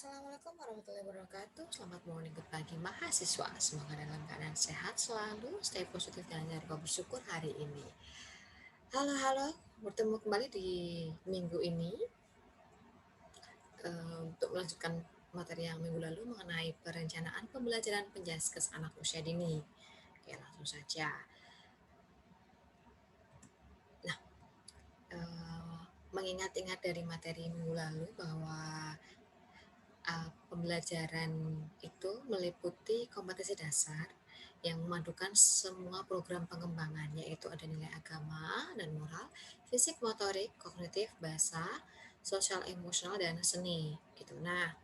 Assalamualaikum warahmatullahi wabarakatuh. Selamat morning, good pagi mahasiswa. Semoga dalam keadaan sehat selalu, stay positif dan jangan lupa bersyukur hari ini. Halo, halo. Bertemu kembali di minggu ini untuk melanjutkan materi yang minggu lalu mengenai perencanaan pembelajaran penjaskes anak usia dini. Oke, langsung saja. Nah, mengingat-ingat dari materi minggu lalu bahwa pembelajaran itu meliputi kompetensi dasar yang memadukan semua program pengembangan, yaitu ada nilai agama dan moral, fisik, motorik, kognitif, bahasa, sosial, emosional, dan seni. Gitu. Nah,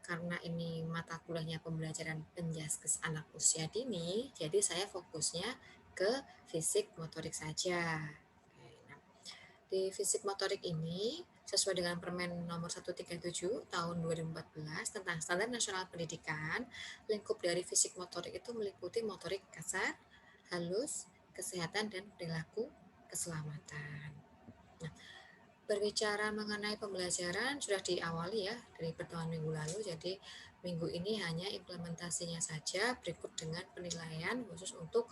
karena ini mata kuliahnya pembelajaran penjaskes anak usia dini, jadi saya fokusnya ke fisik motorik saja. Oke, nah, di fisik motorik ini, sesuai dengan Permen nomor 137 tahun 2014 tentang Standar Nasional Pendidikan, lingkup dari fisik motorik itu meliputi motorik kasar, halus, kesehatan, dan perilaku keselamatan. Nah, berbicara mengenai pembelajaran sudah diawali ya dari pertemuan minggu lalu, jadi minggu ini hanya implementasinya saja berikut dengan penilaian khusus untuk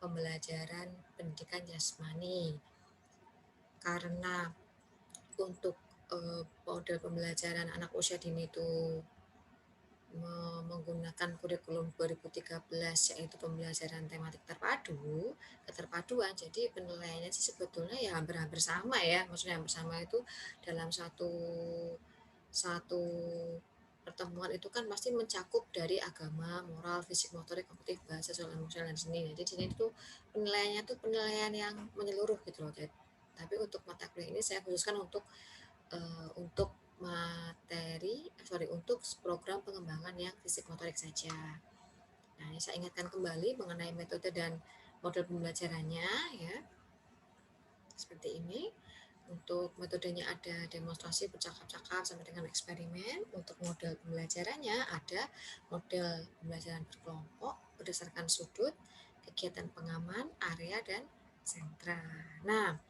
pembelajaran pendidikan jasmani. Karena untuk model pembelajaran anak usia dini itu menggunakan kurikulum 2013 yaitu pembelajaran tematik terpadu, keterpaduan. Jadi penilaiannya sih sebetulnya ya hampir-hampir sama ya. Maksudnya hampir sama itu dalam satu pertemuan itu kan pasti mencakup dari agama, moral, fisik, motorik, kognitif, bahasa, sosial, emosional, dan seni. Jadi di sini itu penilaiannya tuh penilaian yang menyeluruh gitu loh. Jadi, tapi untuk mata kuliah ini saya khususkan untuk untuk program pengembangan yang fisik motorik saja. Nah, ini saya ingatkan kembali mengenai metode dan model pembelajarannya ya. Seperti ini. Untuk metodenya ada demonstrasi bercakap-cakap sampai dengan eksperimen. Untuk model pembelajarannya ada model pembelajaran berkelompok berdasarkan sudut, kegiatan pengaman, area, dan sentra. Nah,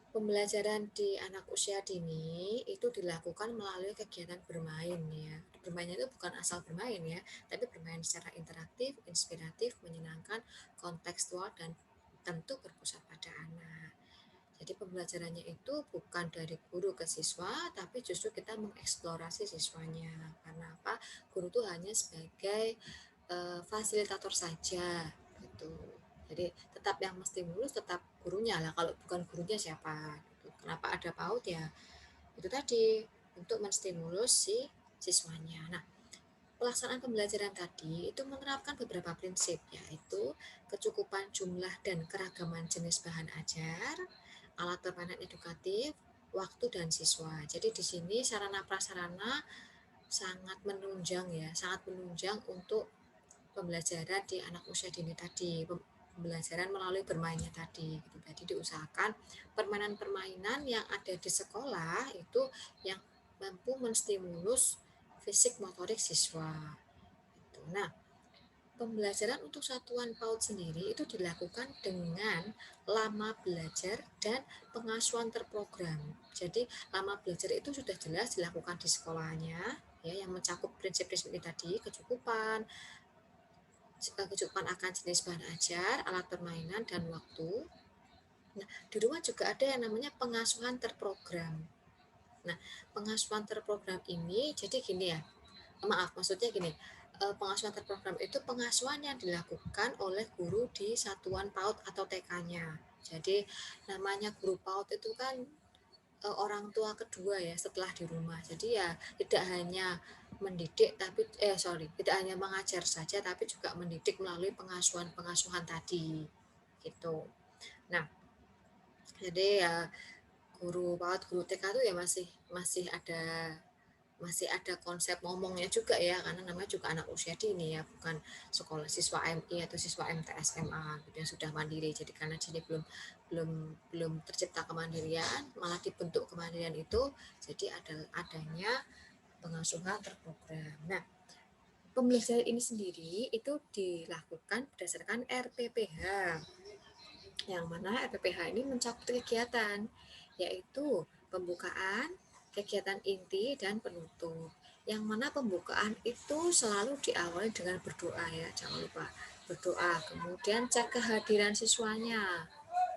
pembelajaran di anak usia dini itu dilakukan melalui kegiatan bermain ya. Bermainnya itu bukan asal bermain ya, tapi bermain secara interaktif, inspiratif, menyenangkan, kontekstual, dan tentu berpusat pada anak. Jadi pembelajarannya itu bukan dari guru ke siswa, tapi justru kita mengeksplorasi siswanya. Karena apa? Guru itu hanya sebagai fasilitator saja gitu. Jadi tetap yang mesti lulus tetap gurunya lah. Kalau bukan gurunya siapa? Gitu. Kenapa ada PAUD ya? Itu tadi untuk menstimulus si siswanya. Nah, pelaksanaan pembelajaran tadi itu menerapkan beberapa prinsip, yaitu kecukupan jumlah dan keragaman jenis bahan ajar, alat permainan edukatif, waktu, dan siswa. Jadi di sini sarana prasarana sangat menunjang ya, sangat menunjang untuk pembelajaran di anak usia dini tadi, pembelajaran melalui bermainnya tadi. Gitu. Jadi diusahakan permainan-permainan yang ada di sekolah itu yang mampu menstimulus fisik motorik siswa. Gitu. Nah, pembelajaran untuk satuan PAUD sendiri itu dilakukan dengan lama belajar dan pengasuhan terprogram. Jadi lama belajar itu sudah jelas dilakukan di sekolahnya ya, yang mencakup prinsip-prinsip ini tadi, kecukupan akan jenis bahan ajar, alat permainan, dan waktu. Nah, di rumah juga ada yang namanya pengasuhan terprogram. Nah, pengasuhan terprogram ini jadi gini ya, maksudnya gini, pengasuhan terprogram itu pengasuhan yang dilakukan oleh guru di satuan PAUD atau TK-nya. Jadi namanya guru PAUD itu kan orang tua kedua ya setelah di rumah. Jadi ya tidak hanya mendidik tidak hanya mengajar saja tapi juga mendidik melalui pengasuhan tadi gitu. Nah, jadi ya guru PAUD, guru TK itu ya masih ada konsep ngomongnya juga ya, karena namanya juga anak usia dini ya, bukan sekolah siswa MI atau siswa MTS SMA gitu yang sudah mandiri. Jadi karena sini belum belum belum tercipta kemandirian, malah dibentuk kemandirian itu, jadi adanya pengasuhan terprogram. Nah, pembelajaran ini sendiri itu dilakukan berdasarkan RPPH, yang mana RPPH ini mencakup kegiatan yaitu pembukaan, kegiatan inti dan penutup. Yang mana pembukaan itu selalu diawali dengan berdoa ya, jangan lupa berdoa. Kemudian cek kehadiran siswanya.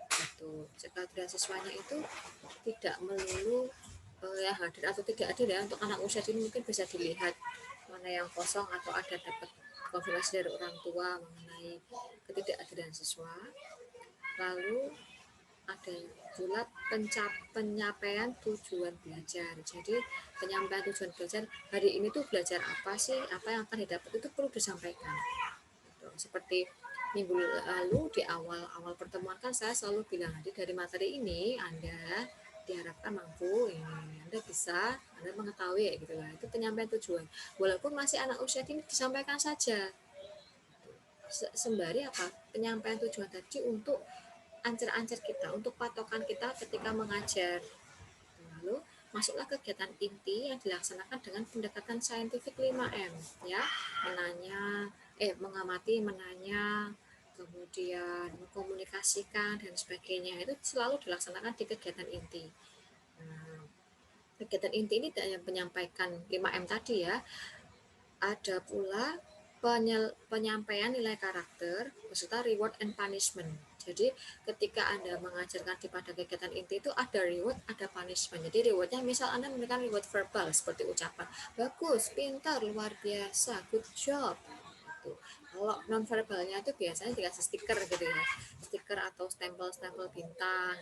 Itu cek kehadiran siswanya itu tidak melulu yang hadir atau tidak hadir ya. Untuk anak usia ini mungkin bisa dilihat mana yang kosong atau ada dapat konfirmasi dari orang tua mengenai ketidakhadiran siswa. Lalu ada pula penyampaian tujuan belajar. Jadi penyampaian tujuan belajar hari ini tuh belajar apa sih, apa yang akan didapat itu perlu disampaikan. Seperti minggu lalu di awal pertemuan kan saya selalu bilang, nanti dari materi ini Anda diharapkan mampu ini, Anda bisa, Anda mengetahui gitu lah. Itu penyampaian tujuan. Walaupun masih anak usia dini disampaikan saja. Sembari apa? Penyampaian tujuan tadi untuk ancer-ancer kita, untuk patokan kita ketika mengajar. Lalu masuklah kegiatan inti yang dilaksanakan dengan pendekatan saintifik 5M ya, mengamati, menanya, kemudian mengkomunikasikan dan sebagainya, itu selalu dilaksanakan di kegiatan inti. Nah, kegiatan inti ini tidak hanya menyampaikan 5M tadi ya, ada pula penyampaian nilai karakter beserta reward and punishment. Jadi ketika Anda mengajarkan pada kegiatan inti itu ada reward, ada punishment. Jadi rewardnya misal Anda memberikan reward verbal seperti ucapan bagus, pintar, luar biasa, good job. Gitu. Kalau non verbalnya itu biasanya dikasih stiker gitu ya, stiker atau stempel-stempel bintang.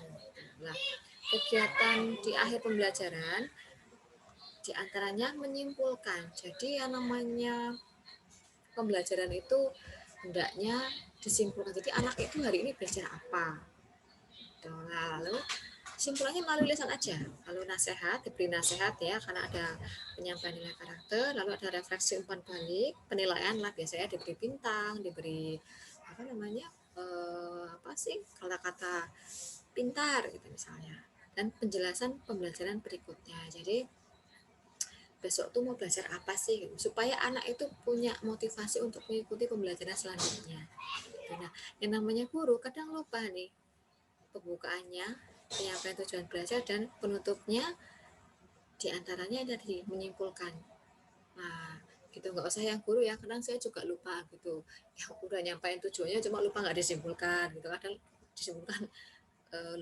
Nah, kegiatan di akhir pembelajaran diantaranya menyimpulkan. Jadi yang namanya pembelajaran itu hendaknya disimpulkan. Jadi anak itu hari ini belajar apa. Nah, lalu simpulannya melalui lisan aja. Lalu nasihat, diberi nasihat ya, karena ada penyampaian nilai karakter, lalu ada refleksi umpan balik, penilaian lah biasanya diberi bintang, diberi apa namanya, apa sih kata-kata pintar gitu misalnya, dan penjelasan pembelajaran berikutnya. Jadi besok tuh mau belajar apa sih gitu, supaya anak itu punya motivasi untuk mengikuti pembelajaran selanjutnya. Nah, yang namanya guru kadang lupa nih pembukaannya, penyampaian tujuan belajar dan penutupnya diantaranya tadi menyimpulkan. Nah, gitu nggak usah yang guru ya, kadang saya juga lupa gitu. Yang udah nyampaikan tujuannya cuma lupa nggak disimpulkan gitu. Kadang disimpulkan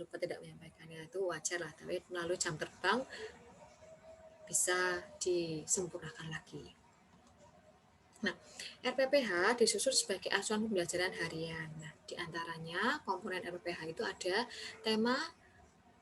lupa tidak menyampaikannya, itu wajar lah. Tapi melalui jam terbang bisa disempurnakan lagi. Nah, RPPH disusun sebagai acuan pembelajaran harian. Nah, diantaranya komponen RPPH itu ada tema,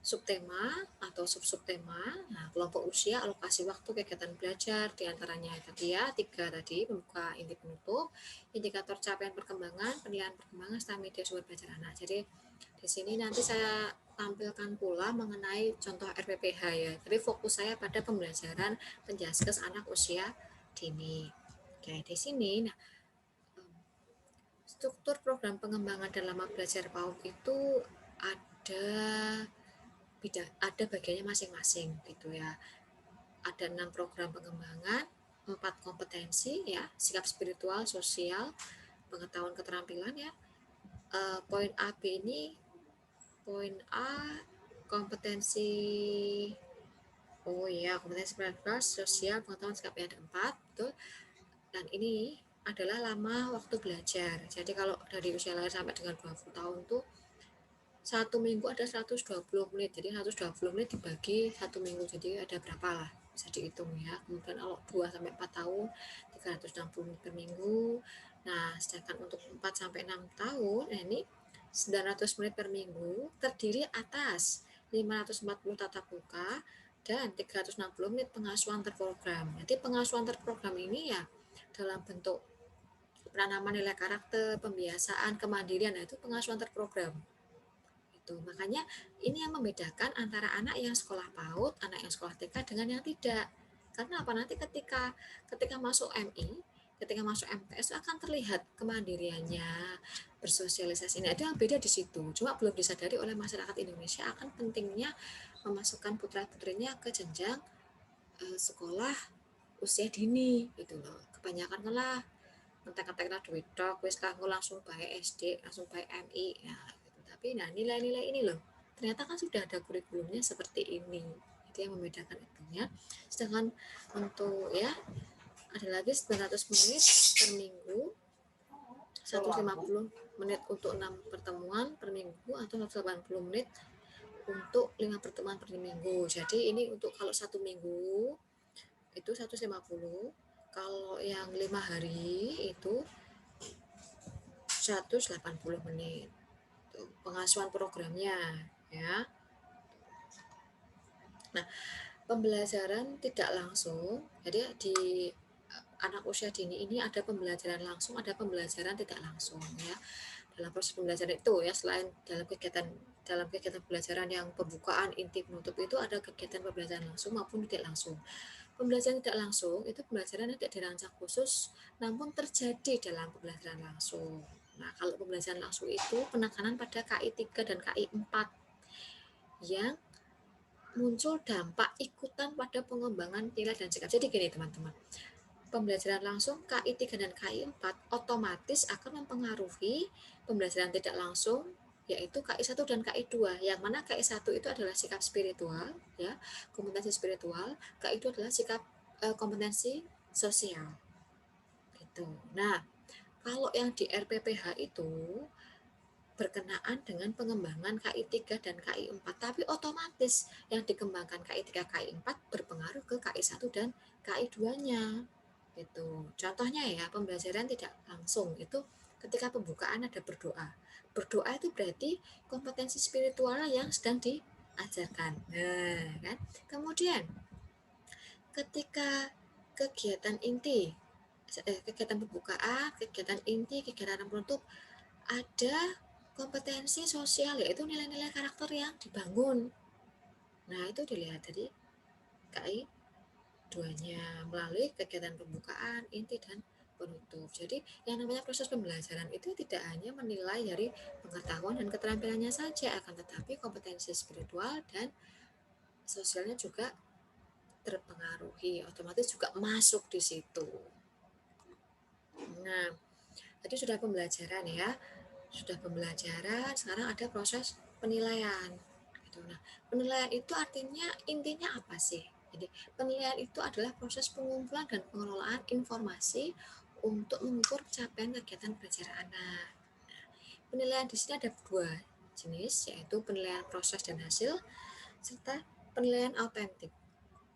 subtema atau sub-subtema, nah, kelompok usia, alokasi waktu, kegiatan belajar, diantaranya tadi ya, 3 tadi, pembuka, inti, penutup, indikator capaian perkembangan, penilaian perkembangan, serta media sumber belajar anak. Jadi di sini nanti saya tampilkan pula mengenai contoh RPPH ya. Jadi fokus saya pada pembelajaran penjaskes anak usia dini. Oke, di sini nah, struktur program pengembangan dan lama belajar PAUD itu ada bagiannya masing-masing gitu ya. Ada 6 program pengembangan, 4 kompetensi ya, sikap spiritual, sosial, pengetahuan keterampilan ya. Poin A B ini, poin A kompetensi, oh iya, kompetensi sosial, pengetahuan, sikap ya, ada 4 betul. Dan ini adalah lama waktu belajar. Jadi kalau dari usia lahir sampai dengan 20 tahun tuh satu minggu ada 120 menit, jadi 120 menit dibagi satu minggu, jadi ada berapa lah, bisa dihitung ya. Kemudian kalau 2 sampai 4 tahun 360 menit per minggu. Nah, sedangkan untuk 4 sampai 6 tahun ini 900 menit per minggu, terdiri atas 540 tatap muka dan 360 menit pengasuhan terprogram. Jadi pengasuhan terprogram ini ya dalam bentuk penanaman nilai karakter, pembiasaan, kemandirian, nah itu pengasuhan terprogram. Itu makanya ini yang membedakan antara anak yang sekolah PAUD, anak yang sekolah TK dengan yang tidak. Karena apa, nanti ketika masuk MI, ketika masuk MTS akan terlihat kemandiriannya, bersosialisasi. Nah, itu yang beda di situ. Cuma belum disadari oleh masyarakat Indonesia akan pentingnya memasukkan putra-putrinya ke jenjang sekolah usia dini gitu loh. Kebanyakan lah ngetek-ngetek lah duit dok, wis kanggo langsung baik SD, langsung baik MI. Nah, gitu. Tapi nah nilai-nilai ini loh, ternyata kan sudah ada kurikulumnya seperti ini. itu yang membedakan itu ya. Sedangkan untuk ya ada lagi 900 menit per minggu, 150 menit untuk 6 pertemuan per minggu, atau 180 menit untuk 5 pertemuan per minggu. Jadi ini untuk kalau 1 minggu itu 150, kalau yang 5 hari itu 180 menit. Pengasuhan programnya ya. Nah, pembelajaran tidak langsung, jadi di anak usia dini ini ada pembelajaran langsung, ada pembelajaran tidak langsung ya. Dalam proses pembelajaran itu ya, selain dalam kegiatan pembelajaran yang pembukaan, inti, penutup, itu ada kegiatan pembelajaran langsung maupun tidak langsung. Pembelajaran tidak langsung itu pembelajaran yang tidak dirancang khusus namun terjadi dalam pembelajaran langsung. Nah, kalau pembelajaran langsung itu penekanan pada KI 3 dan KI 4 yang muncul dampak ikutan pada pengembangan nilai dan sikap. Jadi gini teman-teman, pembelajaran langsung KI 3 dan KI 4 otomatis akan mempengaruhi pembelajaran tidak langsung, yaitu KI 1 dan KI 2, yang mana KI 1 itu adalah sikap spiritual ya, kompetensi spiritual, KI 2 adalah sikap kompetensi sosial gitu. Nah, kalau yang di RPPH itu berkenaan dengan pengembangan KI 3 dan KI 4, tapi otomatis yang dikembangkan KI 3 KI 4 berpengaruh ke KI 1 dan KI 2-nya. Gitu. Contohnya ya, pembelajaran tidak langsung itu ketika pembukaan ada berdoa. Berdoa itu berarti kompetensi spiritual yang sedang diajarkan. Nah, kan? Kemudian ketika kegiatan inti, kegiatan pembukaan, kegiatan inti, kegiatan penutup, ada kompetensi sosial, yaitu nilai-nilai karakter yang dibangun. Nah, itu dilihat dari KI 2-nya melalui kegiatan pembukaan, inti, dan penutup. Jadi, yang namanya proses pembelajaran itu tidak hanya menilai dari pengetahuan dan keterampilannya saja, akan tetapi kompetensi spiritual dan sosialnya juga terpengaruhi, otomatis juga masuk di situ. Nah, tadi sudah pembelajaran ya. Sudah pembelajaran, sekarang ada proses penilaian. Gitu. Nah, penilaian itu artinya intinya apa sih? Jadi, penilaian itu adalah proses pengumpulan dan pengelolaan informasi untuk mengukur capaian kegiatan belajar anak. Penilaian di sini ada dua jenis, yaitu penilaian proses dan hasil, serta penilaian autentik.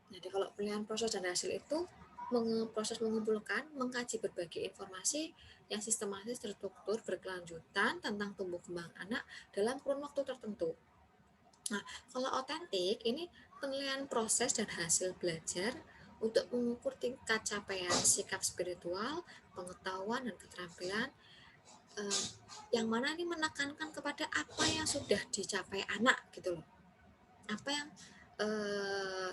Jadi kalau penilaian proses dan hasil itu proses mengumpulkan, mengkaji berbagai informasi yang sistematis, terstruktur, berkelanjutan tentang tumbuh kembang anak dalam kurun waktu tertentu. Nah, kalau autentik ini penilaian proses dan hasil belajar untuk mengukur tingkat capaian sikap spiritual, pengetahuan, dan keterampilan, yang mana ini menekankan kepada apa yang sudah dicapai anak gitu loh. Apa yang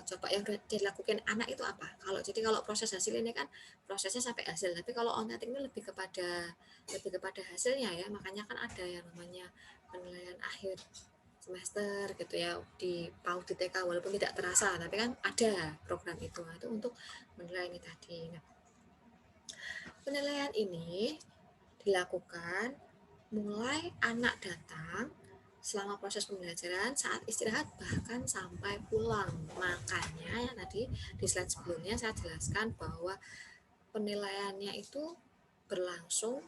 coba yang dilakukan anak itu apa? Kalau proses hasil ini kan prosesnya sampai hasil, tapi kalau autentik ini lebih kepada hasilnya ya. Makanya kan ada yang namanya penilaian akhir semester gitu ya di PAUD di TK, walaupun tidak terasa, tapi kan ada program itu. Nah, itu untuk menilai ini tadi. Nah, penilaian ini dilakukan mulai anak datang, selama proses pembelajaran, saat istirahat, bahkan sampai pulang. Makanya tadi di slide sebelumnya saya jelaskan bahwa penilaiannya itu berlangsung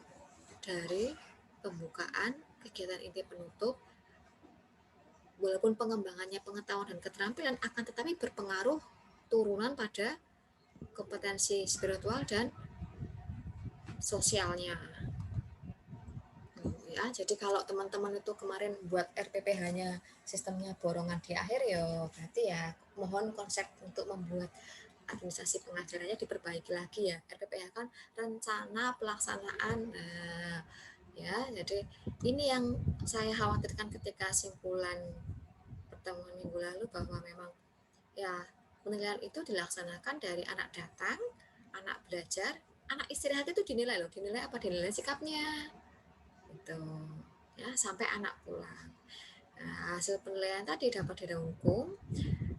dari pembukaan, kegiatan inti, penutup, walaupun pengembangannya pengetahuan dan keterampilan, akan tetapi berpengaruh turunan pada kompetensi spiritual dan sosialnya. Ya, jadi kalau teman-teman itu kemarin buat RPPH-nya sistemnya borongan di akhir, ya berarti ya mohon konsep untuk membuat administrasi pengajarannya diperbaiki lagi ya. RPPH kan rencana pelaksanaan. Nah, ya, jadi ini yang saya khawatirkan ketika simpulan pertemuan minggu lalu, bahwa memang ya penilaian itu dilaksanakan dari anak datang, anak belajar, anak istirahat itu dinilai loh. Dinilai apa? Dinilai sikapnya. Gitu ya, sampai anak pulang. Nah, hasil penilaian tadi dapat dirangkum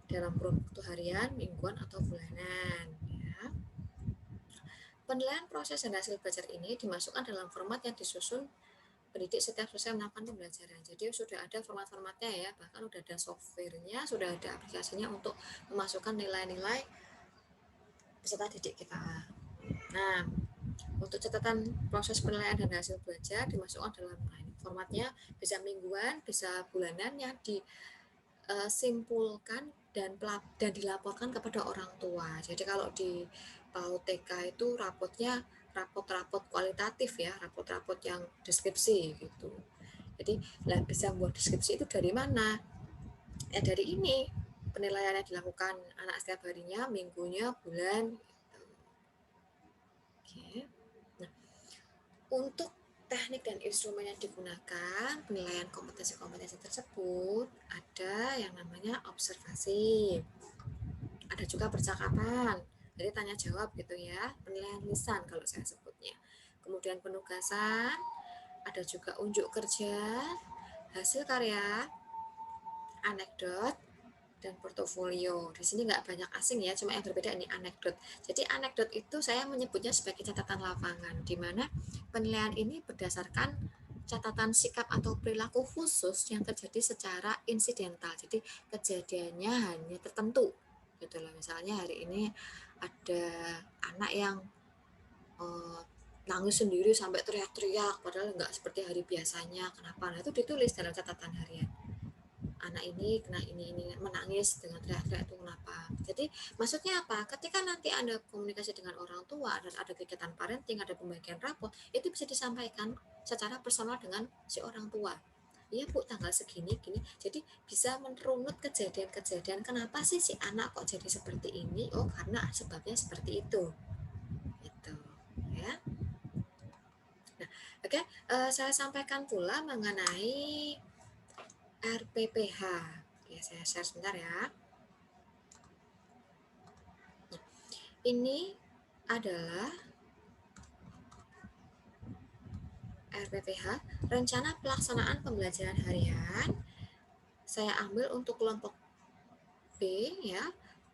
dalam kurun waktu harian, mingguan, atau bulanan ya. Penilaian proses dan hasil belajar ini dimasukkan dalam format yang disusun pendidik setiap selesai melakukan pembelajaran. Jadi sudah ada format-formatnya ya, bahkan sudah ada softwarenya, sudah ada aplikasinya untuk memasukkan nilai-nilai peserta didik kita. Nah, untuk catatan proses penilaian dan hasil belajar dimasukkan dalam formatnya bisa mingguan, bisa bulanan yang disimpulkan dan dilaporkan kepada orang tua. Jadi kalau di PAUD TK itu rapotnya rapot-rapot kualitatif ya, rapot-rapot yang deskripsi gitu. Jadi bisa buat deskripsi itu dari mana? Ya dari ini penilaian yang dilakukan anak setiap harinya, minggunya, bulan. Gitu. Oke. Nah, untuk teknik dan instrumen yang digunakan penilaian kompetensi-kompetensi tersebut ada yang namanya observasi, ada juga percakapan, jadi tanya jawab gitu ya, penilaian lisan kalau saya sebutnya. Kemudian penugasan, ada juga unjuk kerja, hasil karya, anekdot, dan portofolio. Di sini nggak banyak asing ya, cuma yang berbeda ini anekdot. Jadi anekdot itu saya menyebutnya sebagai catatan lapangan, di mana penilaian ini berdasarkan catatan sikap atau perilaku khusus yang terjadi secara insidental. Jadi kejadiannya hanya tertentu, gitu loh. Misalnya hari ini ada anak yang eh, nangis sendiri sampai teriak-teriak, padahal nggak seperti hari biasanya. Kenapa? Nah itu ditulis dalam catatan harian, anak ini kena ini menangis dengan teriak-teriak itu kenapa. Jadi maksudnya apa, ketika nanti Anda komunikasi dengan orang tua dan ada kegiatan parenting, ada pembagian rapot, itu bisa disampaikan secara personal dengan si orang tua. Iya Bu, tanggal segini gini. Jadi bisa merunut kejadian-kejadian kenapa sih si anak kok jadi seperti ini. Oh karena sebabnya seperti itu gitu ya. Nah, oke, saya sampaikan pula mengenai RPPH. Oke, saya share sebentar ya. Ini adalah RPPH, Rencana Pelaksanaan Pembelajaran Harian. Saya ambil untuk kelompok B ya,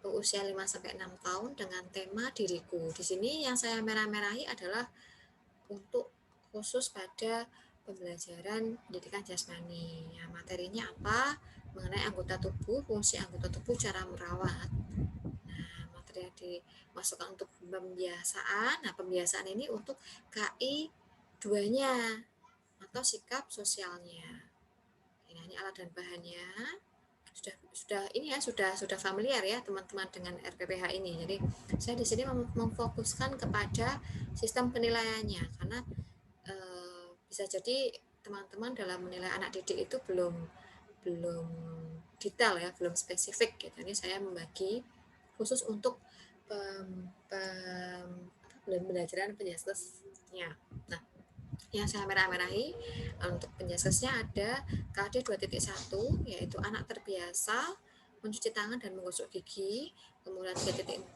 usia 5 sampai 6 tahun dengan tema diriku. Di sini yang saya merah-merahi adalah untuk khusus pada pembelajaran pendidikan jasmani. Ya, materinya apa? Mengenai anggota tubuh, fungsi anggota tubuh, cara merawat. Nah, materi yang dimasukkan untuk pembiasaan. Nah, pembiasaan ini untuk KI 2-nya atau sikap sosialnya. Ini alat dan bahannya. Sudah ini ya, sudah familiar ya teman-teman dengan RPPH ini. Jadi saya di sini memfokuskan kepada sistem penilaiannya karena bisa jadi teman-teman dalam menilai anak didik itu belum belum detail ya, belum spesifik gitu. Ini saya membagi khusus untuk pembelajaran penjaskesnya. Nah, yang saya merah-merahi untuk penjaskesnya ada KD 2.1 yaitu anak terbiasa mencuci tangan dan menggosok gigi. Kemudian 3.4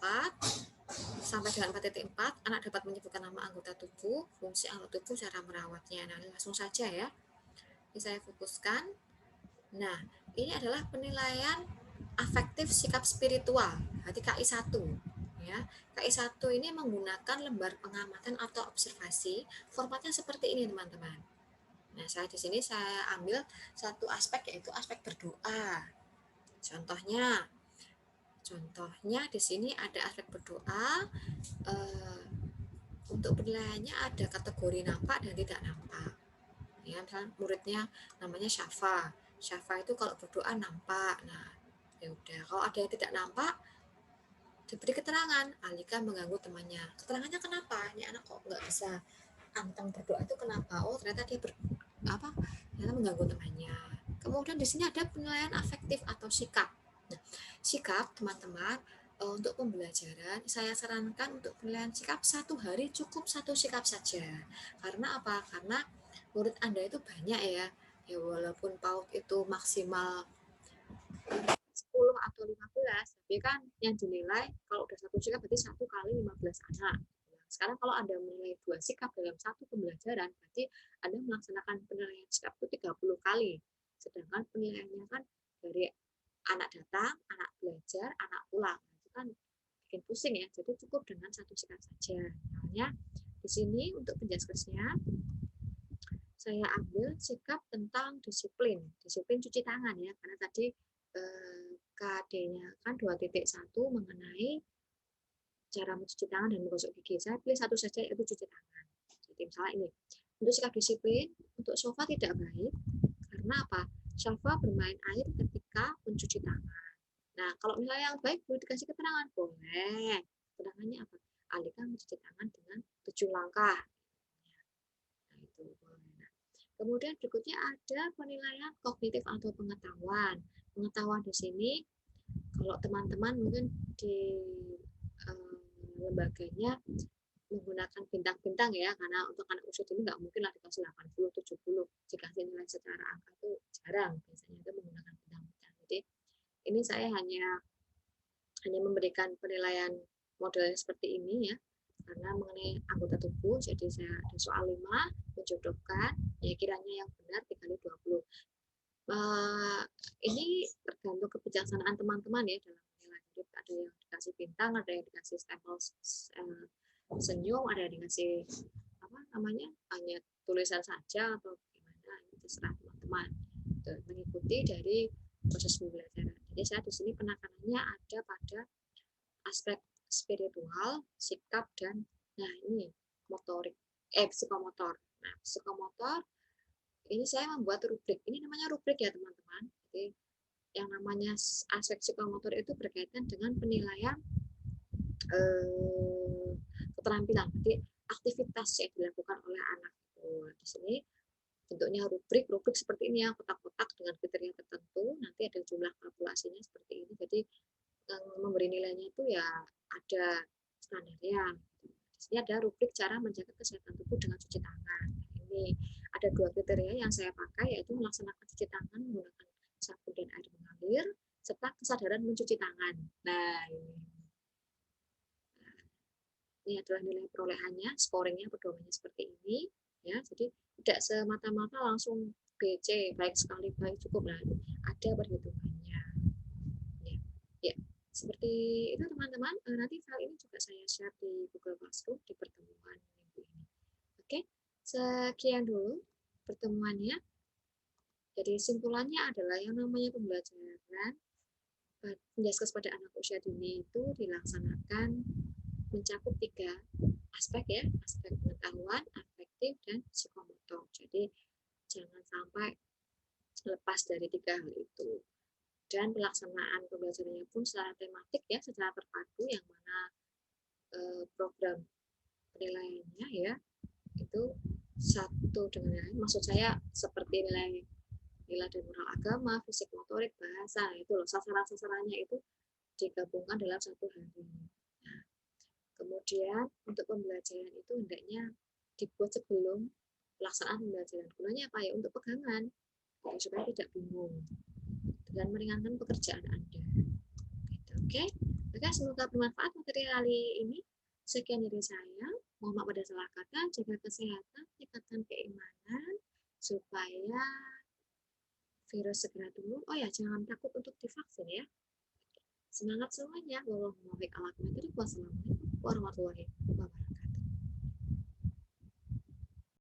sampai dengan 4.4 anak dapat menyebutkan nama anggota tubuh, fungsi anggota tubuh, cara merawatnya. Nah, langsung saja ya. Ini saya fokuskan. Nah, ini adalah penilaian afektif sikap spiritual, berarti KI 1. Ya, KI 1 ini menggunakan lembar pengamatan atau observasi, formatnya seperti ini teman-teman. Nah, di sini saya ambil satu aspek yaitu aspek berdoa. Contohnya, di sini ada aspek berdoa. Untuk penilaiannya ada kategori nampak dan tidak nampak. Ya, misalnya muridnya namanya Syafa. Syafa itu kalau berdoa nampak. Nah, ya udah. Kalau ada yang tidak nampak, diberi keterangan. Alika mengganggu temannya. Keterangannya kenapa? Ini anak kok nggak bisa anteng berdoa itu kenapa? Oh, ternyata dia ternyata mengganggu temannya. Kemudian di sini ada penilaian afektif atau sikap. Nah, sikap teman-teman untuk pembelajaran saya sarankan untuk penilaian sikap 1 hari cukup 1 sikap saja. Karena apa? Karena murid Anda itu banyak ya. Ya walaupun PAUD itu maksimal 10 atau 15, tapi kan yang dinilai kalau udah 1 sikap berarti 1 kali 15 anak. Sekarang kalau Anda menilai 2 sikap dalam 1 pembelajaran, berarti Anda melaksanakan penilaian sikap itu 30 kali. Sedangkan penilaiannya kan dari anak datang, anak belajar, anak pulang. Itu kan bikin pusing ya. Jadi cukup dengan 1 sikap saja. Misalnya di sini untuk penjaskesnya saya ambil sikap tentang disiplin cuci tangan ya, karena tadi KD-nya kan 2.1 mengenai cara mencuci tangan dan menggosok gigi. Saya pilih satu saja yaitu cuci tangan. Jadi misalnya ini, untuk sikap disiplin, untuk sofa tidak baik, karena apa? Sofa bermain air ketika mencuci tangan. Nah, kalau misalnya yang baik boleh dikasih keterangan, boleh. Keterangannya apa? Alihkan mencuci tangan dengan 7 langkah. Nah, itu boleh. Nah, kemudian berikutnya ada penilaian kognitif atau pengetahuan. Pengetahuan di sini, kalau teman-teman mungkin di eh, lembaganya menggunakan bintang-bintang ya, karena untuk anak usia ini nggak mungkin lah dikasih 80, 70. Dikasih nilai secara angka itu jarang, biasanya itu menggunakan bintang-bintang. Jadi ini saya hanya memberikan penilaian modelnya seperti ini ya, karena mengenai anggota tubuh, jadi saya ada soal 5, menjodohkan, ya kiranya yang benar dikali 20. Ini tergantung kebijaksanaan teman-teman ya dalam menilai. Jadi ada yang dikasih bintang, ada yang dikasih stempel senyum, ada yang dikasih apa namanya hanya tulisan saja atau gimana, ini terserah teman-teman. Mengikuti dari proses pembelajaran. Jadi saya di sini penekanannya ada pada aspek spiritual, sikap dan nah ini motorik, psikomotor. Nah, psikomotor ini saya membuat rubrik. Ini namanya rubrik ya teman-teman. Jadi yang namanya aspek psikomotor itu berkaitan dengan penilaian keterampilan. Jadi aktivitas yang dilakukan oleh anak. Di sini bentuknya rubrik, rubrik seperti ini ya, kotak-kotak dengan kriteria tertentu. Nanti ada jumlah kalkulasinya seperti ini. Jadi yang memberi nilainya itu ya ada standarnya. Di sini ada rubrik cara menjaga kesehatan tubuh dengan cuci tangan. Ini ada 2 kriteria yang saya pakai, yaitu melaksanakan cuci tangan menggunakan sabun dan air mengalir, serta kesadaran mencuci tangan. Nah, ini adalah nilai perolehannya, scoringnya, pedomannya seperti ini. Ya, jadi tidak semata-mata langsung BC, baik sekali, baik cukup. Nah, ada perhitungannya. Ya, ya. Seperti itu teman-teman. Nanti file ini juga saya share di Google Classroom di pertemuan minggu ini. Oke, sekian dulu pertemuannya. Jadi simpulannya adalah yang namanya pembelajaran menjelaskan pada anak usia dini itu dilaksanakan mencakup 3 aspek ya, aspek pengetahuan, afektif, dan psikomotor. Jadi jangan sampai lepas dari 3 hal itu. Dan pelaksanaan pembelajarannya pun secara tematik ya, secara terpadu, yang mana program penilaiannya ya itu satu dengan lain. Maksud saya seperti nilai dan moral agama, fisik motorik, bahasa, itu loh sasaran-sasarannya itu digabungkan dalam satu hari. Nah, kemudian untuk pembelajaran itu hendaknya dibuat sebelum pelaksanaan pembelajaran. Gunanya apa ya? Untuk pegangan, supaya tidak bingung dan meringankan pekerjaan Anda. Oke, maka semoga bermanfaat materi kali ini. Sekian dari saya. Mohon maaf pada salah kata, jaga kesehatan, tingkatkan keimanan, supaya virus segera dulu. Oh ya, jangan takut untuk divaksin ya. Semangat semuanya. Wassalamualaikum warahmatullahi wabarakatuh.